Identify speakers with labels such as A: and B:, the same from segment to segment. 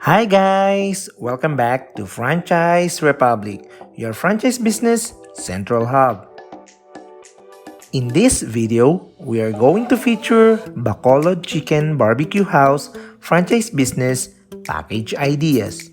A: Hi guys! Welcome back to Franchise Republic, your franchise business central hub. In this video, we are going to feature BACOLOD Chicken Barbecue House franchise business package ideas.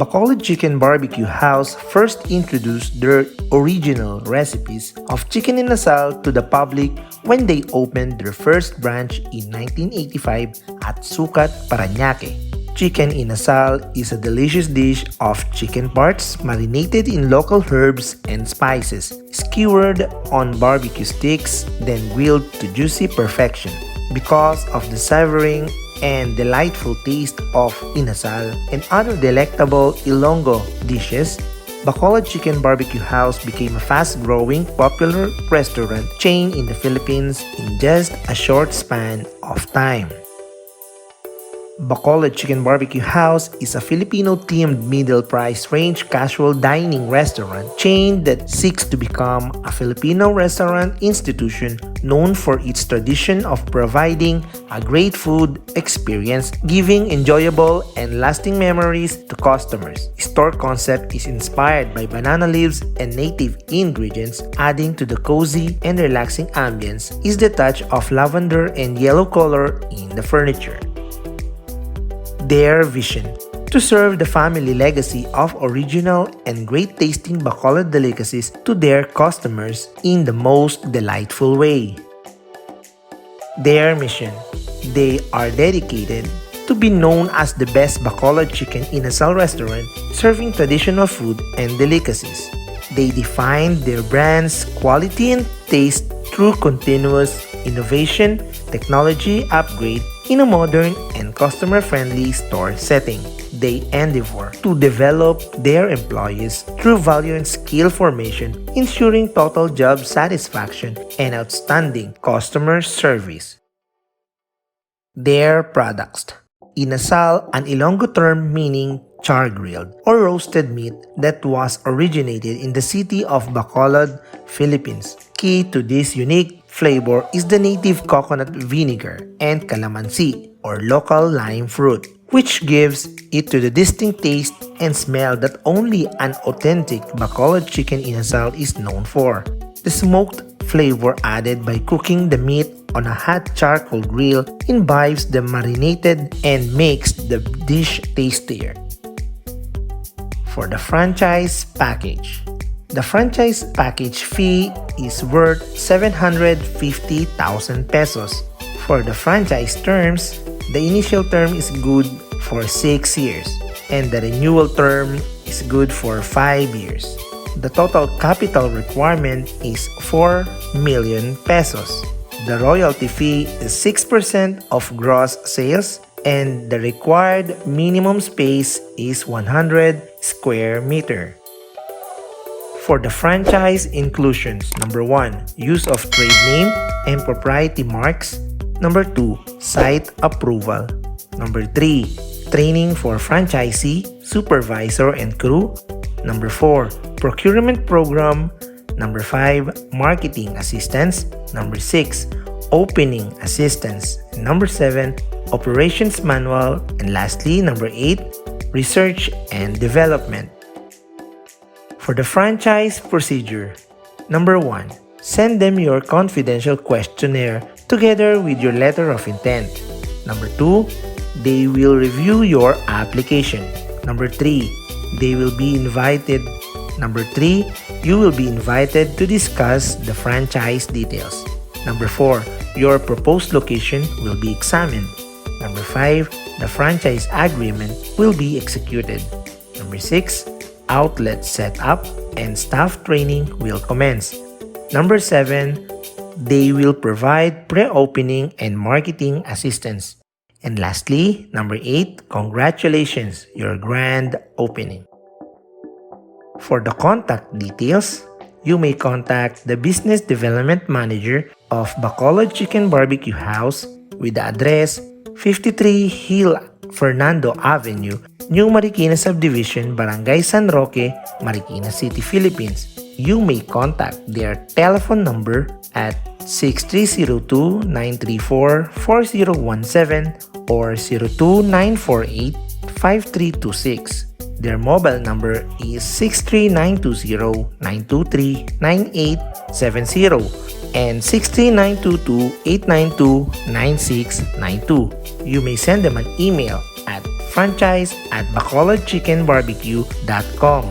A: BACOLOD Chicken Barbecue House first introduced their original recipes of chicken inasal to the public when they opened their first branch in 1985 at Sucat, Parañaque. Chicken inasal is a delicious dish of chicken parts marinated in local herbs and spices, skewered on barbecue sticks, then grilled to juicy perfection. Because of the savoring and delightful taste of inasal and other delectable Ilonggo dishes, BACOLOD Chicken Barbecue House became a fast-growing, popular restaurant chain in the Philippines in just a short span of time. BACOLOD Chicken Barbecue House is a Filipino-themed middle-price range casual dining restaurant chain that seeks to become a Filipino restaurant institution known for its tradition of providing a great food experience, giving enjoyable and lasting memories to customers. The store concept is inspired by banana leaves and native ingredients, adding to the cozy and relaxing ambience is the touch of lavender and yellow color in the furniture. Their vision: to serve the family legacy of original and great-tasting BACOLOD delicacies to their customers in the most delightful way. Their mission: they are dedicated to be known as the best BACOLOD chicken inasal restaurant serving traditional food and delicacies. They define their brand's quality and taste through continuous innovation, technology upgrade, in a modern and customer-friendly store setting. They endeavor to develop their employees through value and skill formation, ensuring total job satisfaction and outstanding customer service. Their products: inasal, an Ilonggo term meaning char-grilled or roasted meat that was originated in the city of Bacolod, Philippines. Key to this unique flavor is the native coconut vinegar and calamansi or local lime fruit, which gives it to the distinct taste and smell that only an authentic BACOLOD chicken inasal is known for. The smoked flavor added by cooking the meat on a hot charcoal grill imbibes the marinated and makes the dish tastier. For the franchise package: the franchise package fee is worth 750,000 pesos. For the franchise terms, the initial term is good for 6 years and the renewal term is good for 5 years. The total capital requirement is 4 million pesos. The royalty fee is 6% of gross sales and the required minimum space is 100 square meter. For the franchise inclusions: number 1, use of trade name and proprietary marks. Number 2, site approval. Number 3, training for franchisee, supervisor, and crew. Number 4, procurement program. Number 5, marketing assistance. Number 6, opening assistance. Number 7, operations manual. And lastly, number 8, research and development. For the franchise procedure: number 1, send them your confidential questionnaire together with your letter of intent. Number 2, they will review your application. Number 3, you will be invited to discuss the franchise details. Number 4, your proposed location will be examined. Number 5, the franchise agreement will be executed. Number 6, outlet setup and staff training will commence. Number 7, they will provide pre-opening and marketing assistance. And lastly, number 8, congratulations, your grand opening. For the contact details, you may contact the Business Development Manager of BACOLOD Chicken Barbecue House with the address 53 Hill Fernando Avenue, New Marikina Subdivision, Barangay San Roque, Marikina City, Philippines. You may contact their telephone number at 6302-934-4017 or 02948-5326. Their mobile number is 63920-923-9870 and 63922-892-9692. You may send them an email at franchise@bacolodchickenbbq.com.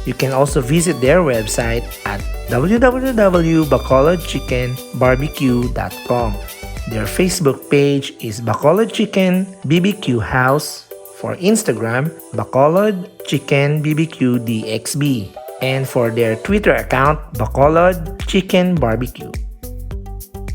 A: You can also visit their website at www.bacolodchickenbbq.com. Their Facebook page is Bacolod Chicken BBQ House. For Instagram, Bacolod Chicken BBQ DXB. And for their Twitter account, Bacolod Chicken Barbecue.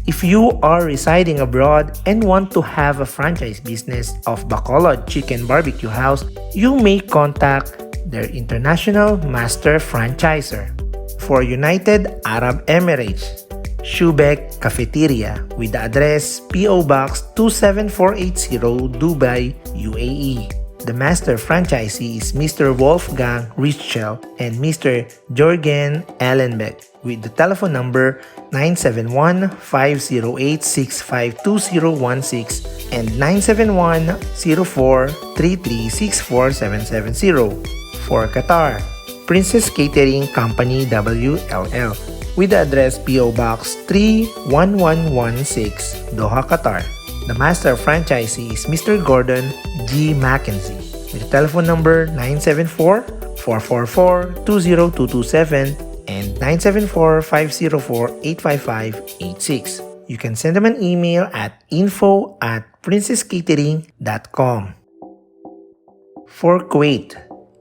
A: If you are residing abroad and want to have a franchise business of Bacolod Chicken Barbecue House, you may contact their international master franchisor. For United Arab Emirates, Shubek Cafeteria with the address PO Box 27480 Dubai, UAE. The master franchisee is Mr. Wolfgang Richel and Mr. Jorgen Ellenbeck with the telephone number 971-508-652016 and 971-0433-64770. For Qatar, Princess Catering Company WLL with the address PO Box 31116 Doha, Qatar. The master franchisee is Mr. Gordon G. Mackenzie with the telephone number 974-444-20227 and 974-504-85586. You can send them an email at info@princesscatering.com. For Kuwait,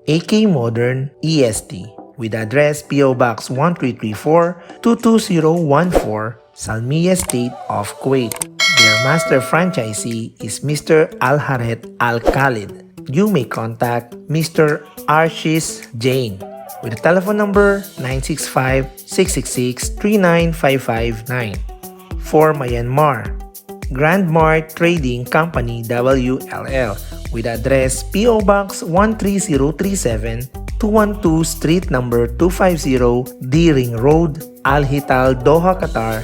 A: AK Modern EST with address PO Box 1334 22014 Salmiya State of Kuwait. Their master franchisee is Mr. Al-Haret Al-Khalid. You may contact Mr. Arshis Jain with the telephone number 965-666-39559. For Myanmar, Grandmart Trading Company WLL with address PO Box 13037 212 Street number 250 D Ring Road, Al Hital, Doha, Qatar.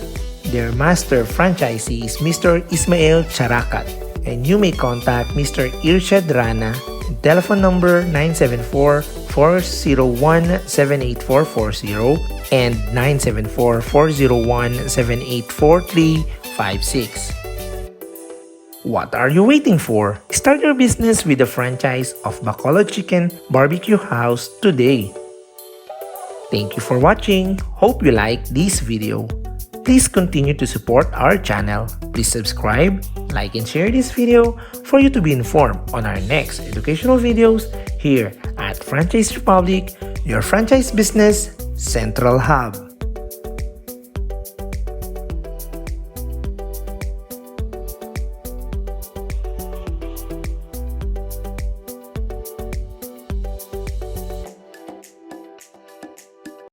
A: Their master franchisee is Mr. Ismail Charakat, and you may contact Mr. Irshad Rana, telephone number 974-401-78440 and 974-401-784356. What are you waiting for? Start your business with the franchise of Bacolod Chicken Barbecue House today. Thank you for watching. Hope you like this video. Please continue to support our channel. Please subscribe, like, and share this video for you to be informed on our next educational videos here at Franchise Republic, your franchise business central hub.